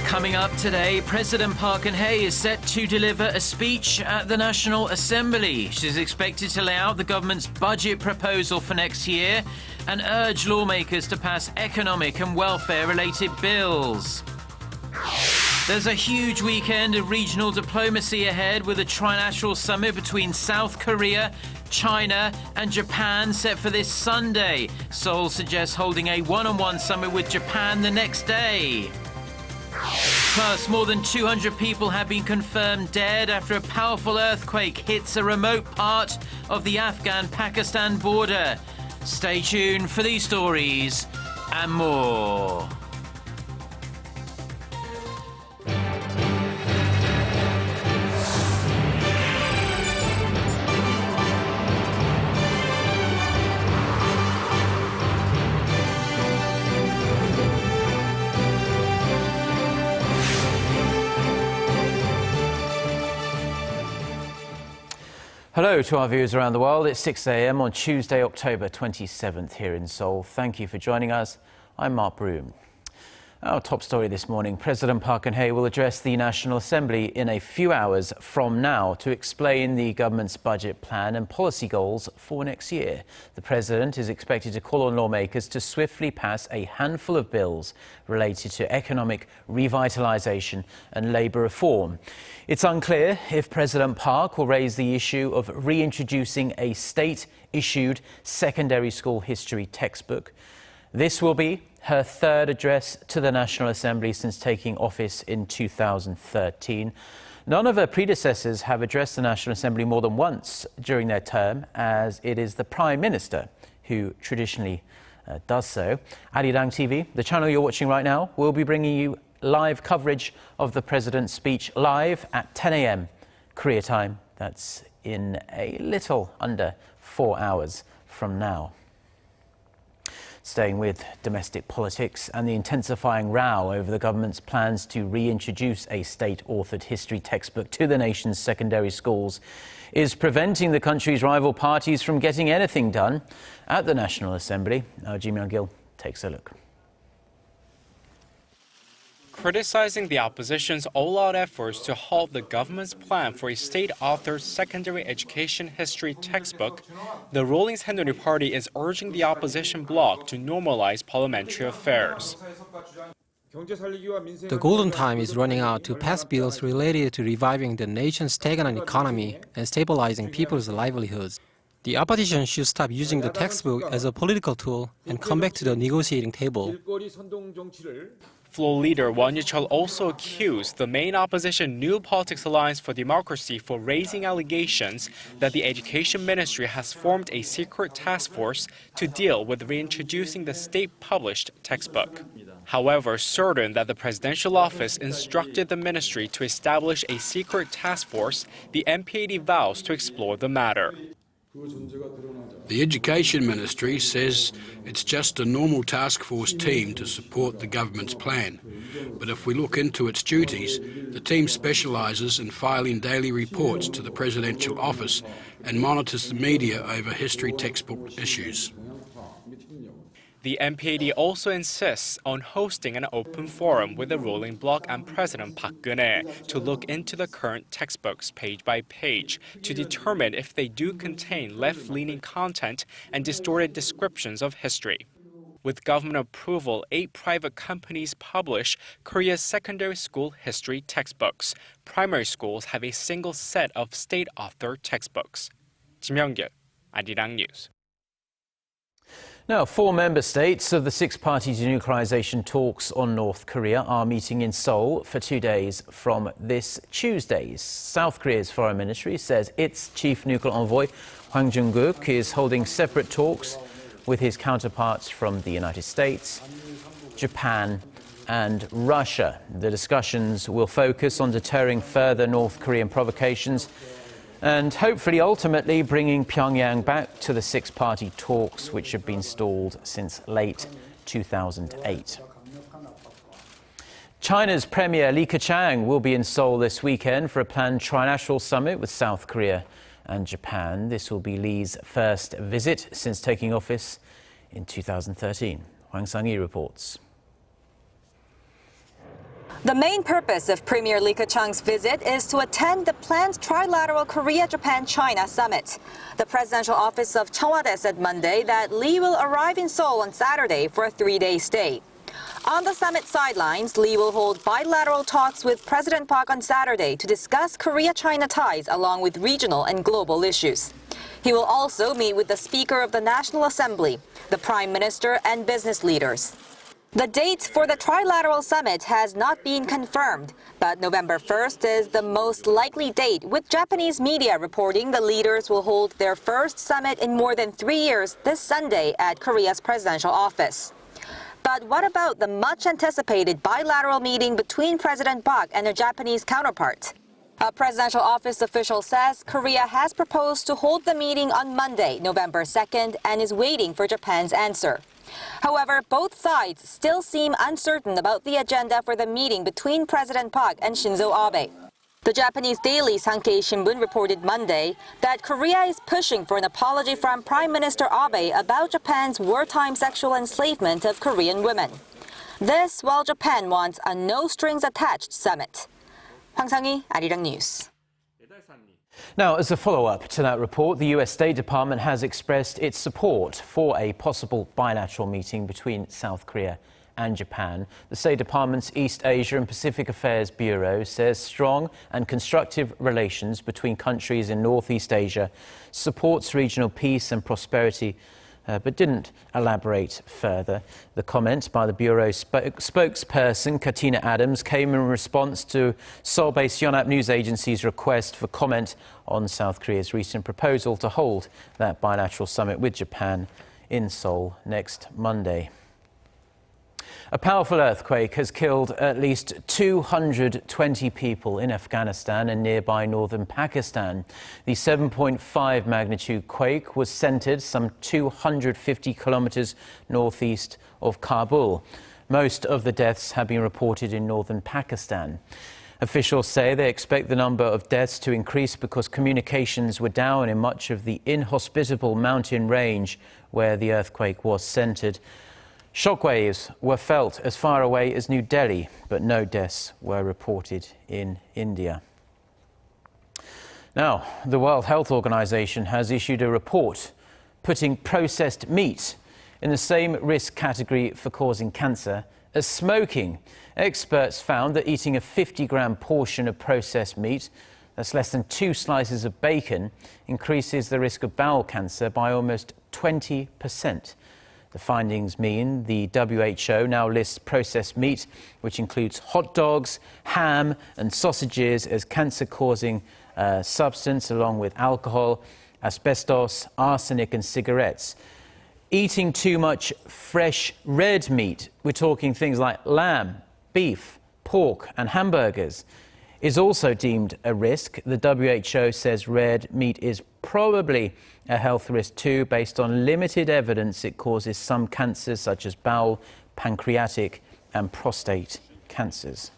Coming up today, President Park Geun-hye is set to deliver a speech at the National Assembly. She's expected to lay out the government's budget proposal for next year and urge lawmakers to pass economic and welfare-related bills. There's a huge weekend of regional diplomacy ahead with a trilateral summit between South Korea, China and Japan set for this Sunday. Seoul suggests holding a one-on-one summit with Japan the next day. Plus, more than 200 people have been confirmed dead after a powerful earthquake hits a remote part of the Afghan-Pakistan border. Stay tuned for these stories and more. Hello to our viewers around the world. It's 6 a.m. on Tuesday, October 27th here in Seoul. Thank you for joining us. I'm Mark Broome. Our top story this morning, President Park Geun-hye will address the National Assembly in a few hours from now to explain the government's budget plan and policy goals for next year. The President is expected to call on lawmakers to swiftly pass a handful of bills related to economic revitalization and labor reform. It's unclear if President Park will raise the issue of reintroducing a state-issued secondary school history textbook. This will be her third address to the National Assembly since taking office in 2013. None of her predecessors have addressed the National Assembly more than once during their term, as it is the Prime Minister who traditionally does so. Arirang TV, the channel you're watching right now, will be bringing you live coverage of the President's speech live at 10 a.m. Korea time. That's in a little under 4 hours from now. Staying with domestic politics and the intensifying row over the government's plans to reintroduce a state-authored history textbook to the nation's secondary schools is preventing the country's rival parties from getting anything done at the National Assembly. Now, Ji Myung-gil takes a look. Criticizing the opposition's all-out efforts to halt the government's plan for a state-authored secondary education history textbook, the ruling Saenuri Party is urging the opposition bloc to normalize parliamentary affairs. The golden time is running out to pass bills related to reviving the nation's stagnant economy and stabilizing people's livelihoods. The opposition should stop using the textbook as a political tool and come back to the negotiating table. Floor leader Won Ye-chul also accused the main opposition New Politics Alliance for Democracy for raising allegations that the Education Ministry has formed a secret task force to deal with reintroducing the state-published textbook. However, certain that the presidential office instructed the ministry to establish a secret task force, the NPAD vows to explore the matter. The Education Ministry says it's just a normal task force team to support the government's plan. But if we look into its duties, the team specialises in filing daily reports to the presidential office and monitors the media over history textbook issues. The NPAD also insists on hosting an open forum with the ruling bloc and President Park Geun-hye to look into the current textbooks page by page to determine if they do contain left-leaning content and distorted descriptions of history. With government approval, 8 private companies publish Korea's secondary school history textbooks. Primary schools have a single set of state-authored textbooks. Ji Myung-gil, Arirang News. Now, 4 member states of the Sixparty denuclearization talks on North Korea are meeting in Seoul for 2 days from this Tuesday. South Korea's foreign ministry says its chief nuclear envoy, Hwang Jung-guk, is holding separate talks with his counterparts from the United States, Japan and Russia. The discussions will focus on deterring further North Korean provocations and hopefully ultimately bringing Pyongyang back to the Six-party talks, which have been stalled since late 2008. China's Premier Li Keqiang will be in Seoul this weekend for a planned trilateral summit with South Korea and Japan. This will be Li's first visit since taking office in 2013. Hwang Sang-hee reports. The main purpose of Premier Li Keqiang's visit is to attend the planned trilateral Korea-Japan-China summit. The presidential office of Cheongwade said Monday that Li will arrive in Seoul on Saturday for a 3-day stay. On the summit sidelines, Li will hold bilateral talks with President Park on Saturday to discuss Korea-China ties along with regional and global issues. He will also meet with the Speaker of the National Assembly, the Prime Minister, and business leaders. The date for the trilateral summit has not been confirmed, but November 1st is the most likely date, with Japanese media reporting the leaders will hold their first summit in more than 3 years this Sunday at Korea's presidential office. But what about the much-anticipated bilateral meeting between President Park and their Japanese counterpart? A presidential office official says Korea has proposed to hold the meeting on Monday, November 2nd, and is waiting for Japan's answer. However, both sides still seem uncertain about the agenda for the meeting between President Park and Shinzo Abe. The Japanese daily Sankei Shimbun reported Monday that Korea is pushing for an apology from Prime Minister Abe about Japan's wartime sexual enslavement of Korean women. This while Japan wants a no-strings-attached summit. Hwang Sang-hee, Arirang News. Now, as a follow-up to that report, the US State Department has expressed its support for a possible bilateral meeting between South Korea and Japan. The State Department's East Asia and Pacific Affairs Bureau says strong and constructive relations between countries in Northeast Asia supports regional peace and prosperity, but didn't elaborate further. The comment by the Bureau's spokesperson, Katina Adams, came in response to Seoul-based Yonhap News Agency's request for comment on South Korea's recent proposal to hold that bilateral summit with Japan in Seoul next Monday. A powerful earthquake has killed at least 220 people in Afghanistan and nearby northern Pakistan. The 7.5 magnitude quake was centered some 250 kilometers northeast of Kabul. Most of the deaths have been reported in northern Pakistan. Officials say they expect the number of deaths to increase because communications were down in much of the inhospitable mountain range where the earthquake was centered. Shockwaves were felt as far away as New Delhi, but no deaths were reported in India. Now, the World Health Organization has issued a report putting processed meat in the same risk category for causing cancer as smoking. Experts found that eating a 50-gram portion of processed meat, that's less than 2 slices of bacon, increases the risk of bowel cancer by almost 20%. The findings mean the WHO now lists processed meat, which includes hot dogs, ham and sausages, as cancer-causing substance, along with alcohol, asbestos, arsenic and cigarettes. Eating too much fresh red meat, we're talking things like lamb, beef, pork and hamburgers, is also deemed a risk. The WHO says red meat is probably a health risk too, based on limited evidence it causes some cancers such as bowel, pancreatic and prostate cancers.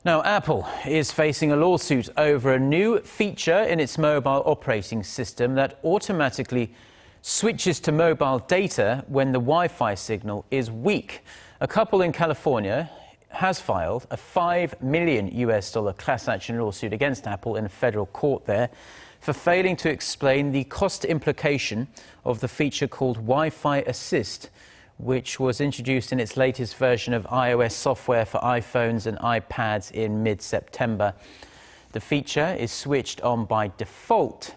Now, Apple is facing a lawsuit over a new feature in its mobile operating system that automatically switches to mobile data when the Wi-Fi signal is weak. A couple in California has filed a $5 million class action lawsuit against Apple in a federal court there for failing to explain the cost implication of the feature called Wi-Fi Assist, which was introduced in its latest version of iOS software for iPhones and iPads in mid-September. The feature is switched on by default,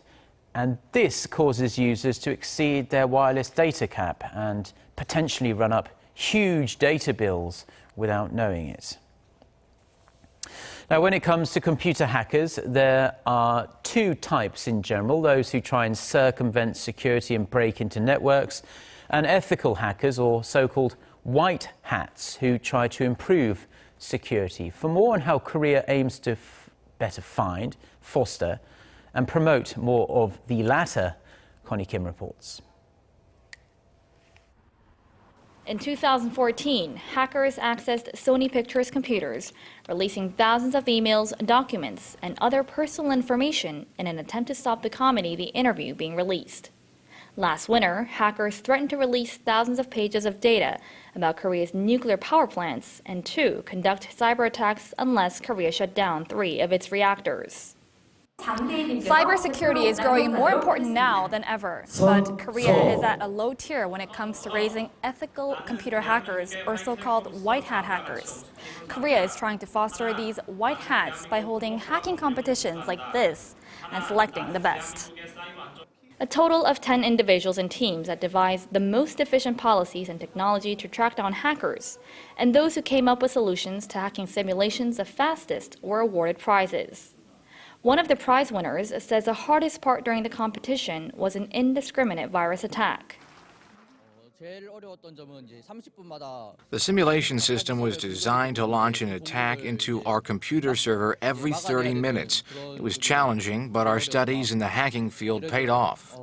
and this causes users to exceed their wireless data cap and potentially run up huge data bills without knowing it. Now, when it comes to computer hackers, there are 2 types in general: those who try and circumvent security and break into networks, and ethical hackers, or so-called white hats, who try to improve security. For more on how Korea aims to better find, foster and promote more of the latter, Connie Kim reports. In 2014, hackers accessed Sony Pictures computers, releasing thousands of emails, documents, and other personal information in an attempt to stop the comedy The Interview being released. Last winter, hackers threatened to release thousands of pages of data about Korea's nuclear power plants and to conduct cyber attacks unless Korea shut down 3 of its reactors. Cybersecurity is growing more important now than ever, but Korea is at a low tier when it comes to raising ethical computer hackers, or so-called white hat hackers. Korea is trying to foster these white hats by holding hacking competitions like this and selecting the best. A total of 10 individuals and teams that devised the most efficient policies and technology to track down hackers, and those who came up with solutions to hacking simulations the fastest were awarded prizes. One of the prize winners says the hardest part during the competition was an indiscriminate virus attack. The simulation system was designed to launch an attack into our computer server every 30 minutes. It was challenging, but our studies in the hacking field paid off.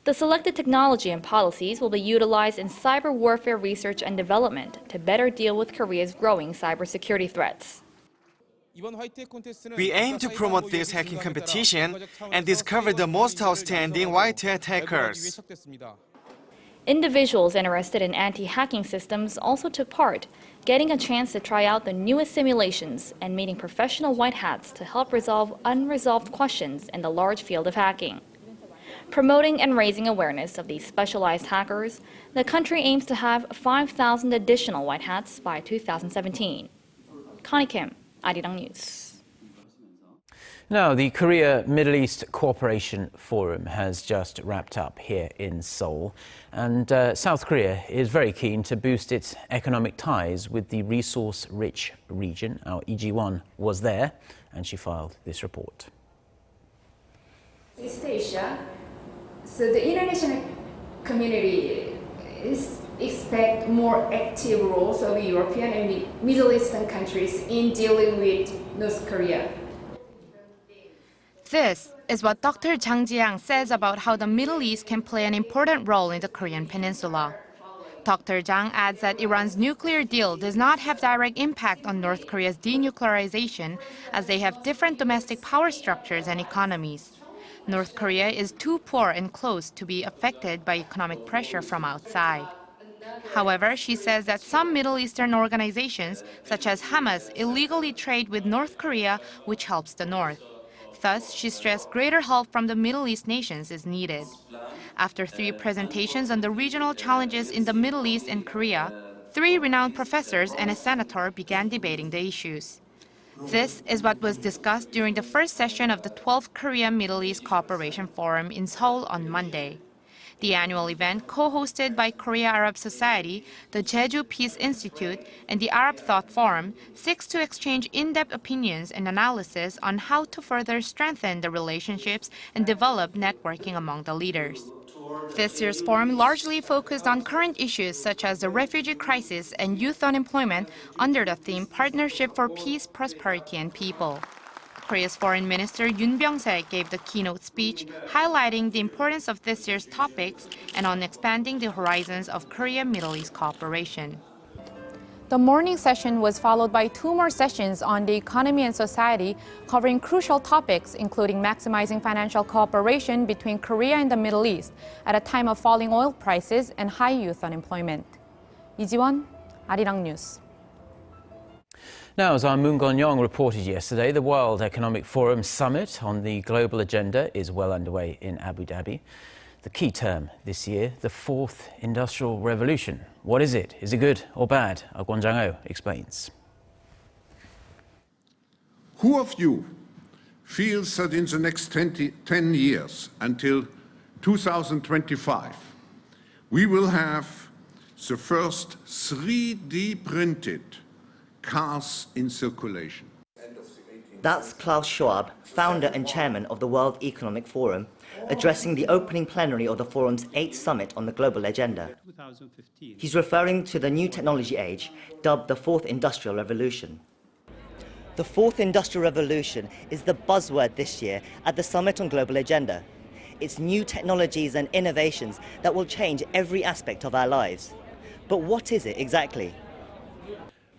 The selected technology and policies will be utilized in cyber warfare research and development to better deal with Korea's growing cybersecurity threats. We aim to promote this hacking competition and discover the most outstanding white hat hackers. Individuals interested in anti-hacking systems also took part, getting a chance to try out the newest simulations and meeting professional white hats to help resolve unresolved questions in the large field of hacking. Promoting and raising awareness of these specialized hackers, the country aims to have 5,000 additional white hats by 2017. Connie Kim, Arirang News. Now, the Korea-Middle East Cooperation Forum has just wrapped up here in Seoul, and South Korea is very keen to boost its economic ties with the resource-rich region. Our Lee Keqiang was there, and she filed this report. East Asia, so the international community expect more active roles of European and Middle Eastern countries in dealing with North Korea. This is what Dr. Chung-hee says about how the Middle East can play an important role in the Korean peninsula. Dr. Chung adds that Iran's nuclear deal does not have direct impact on North Korea's denuclearization, as they have different domestic power structures and economies. North Korea is too poor and close to be affected by economic pressure from outside. However, she says that some Middle Eastern organizations, such as Hamas, illegally trade with North Korea, which helps the North. Thus, she stressed greater help from the Middle East nations is needed. After 3 presentations on the regional challenges in the Middle East and Korea, 3 renowned professors and a senator began debating the issues. This is what was discussed during the first session of the 12th Korea-Middle East Cooperation Forum in Seoul on Monday. The annual event, co-hosted by Korea Arab Society, the Jeju Peace Institute, and the Arab Thought Forum, seeks to exchange in-depth opinions and analysis on how to further strengthen the relationships and develop networking among the leaders. This year's forum largely focused on current issues such as the refugee crisis and youth unemployment under the theme Partnership for Peace, Prosperity, and People. Korea's Foreign Minister Yoon Byung-se gave the keynote speech, highlighting the importance of this year's topics and on expanding the horizons of Korea-Middle East cooperation. The morning session was followed by 2 more sessions on the economy and society, covering crucial topics including maximizing financial cooperation between Korea and the Middle East at a time of falling oil prices and high youth unemployment. Lee Keqiang, Arirang News. Now, as our Moon Gon-yong reported yesterday, the World Economic Forum Summit on the global agenda is well underway in Abu Dhabi. The key term this year, the 4th Industrial Revolution. What is it? Is it good or bad? Kwon Jang-ho explains. Who of you feels that in the next 10 years, until 2025, we will have the first 3D printed cars in circulation? That's Klaus Schwab, founder and chairman of the World Economic Forum, addressing the opening plenary of the forum's 8th summit on the global agenda. He's referring to the new technology age, dubbed the 4th Industrial Revolution. The 4th Industrial Revolution is the buzzword this year at the Summit on Global Agenda. It's new technologies and innovations that will change every aspect of our lives. But what is it exactly?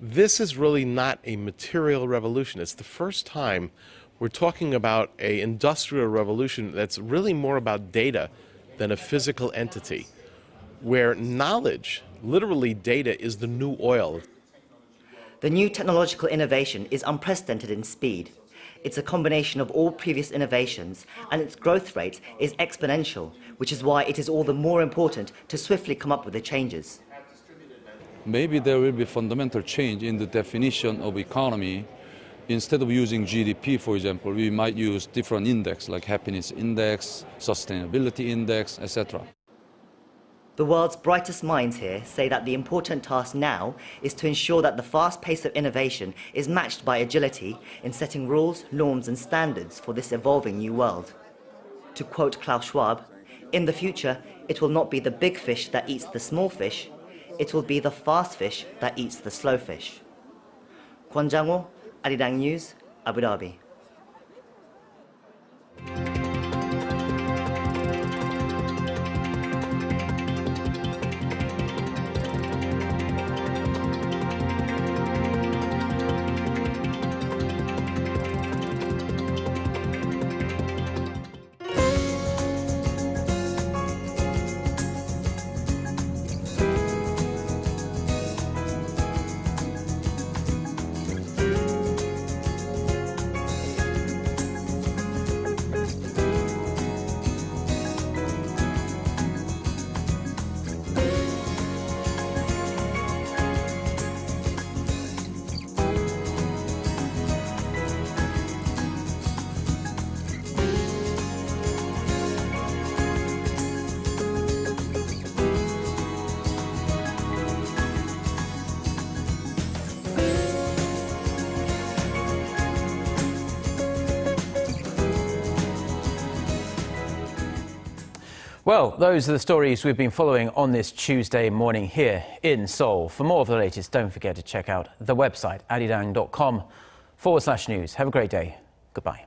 This is really not a material revolution. It's the first time We're talking about an industrial revolution that's really more about data than a physical entity, where knowledge, literally data, is the new oil. The new technological innovation is unprecedented in speed. It's a combination of all previous innovations, and its growth rate is exponential, which is why it is all the more important to swiftly come up with the changes. Maybe there will be fundamental change in the definition of economy. Instead of using GDP, for example, we might use different index like happiness index, sustainability index, etc. The world's brightest minds here say that the important task now is to ensure that the fast pace of innovation is matched by agility in setting rules, norms and standards for this evolving new world. To quote Klaus Schwab, "In the future, it will not be the big fish that eats the small fish, it will be the fast fish that eats the slow fish." Kwon Jang-ho, Arirang News, Abu Dhabi. Well, those are the stories we've been following on this Tuesday morning here in Seoul. For more of the latest, don't forget to check out the website, arirang.com/news. Have a great day. Goodbye.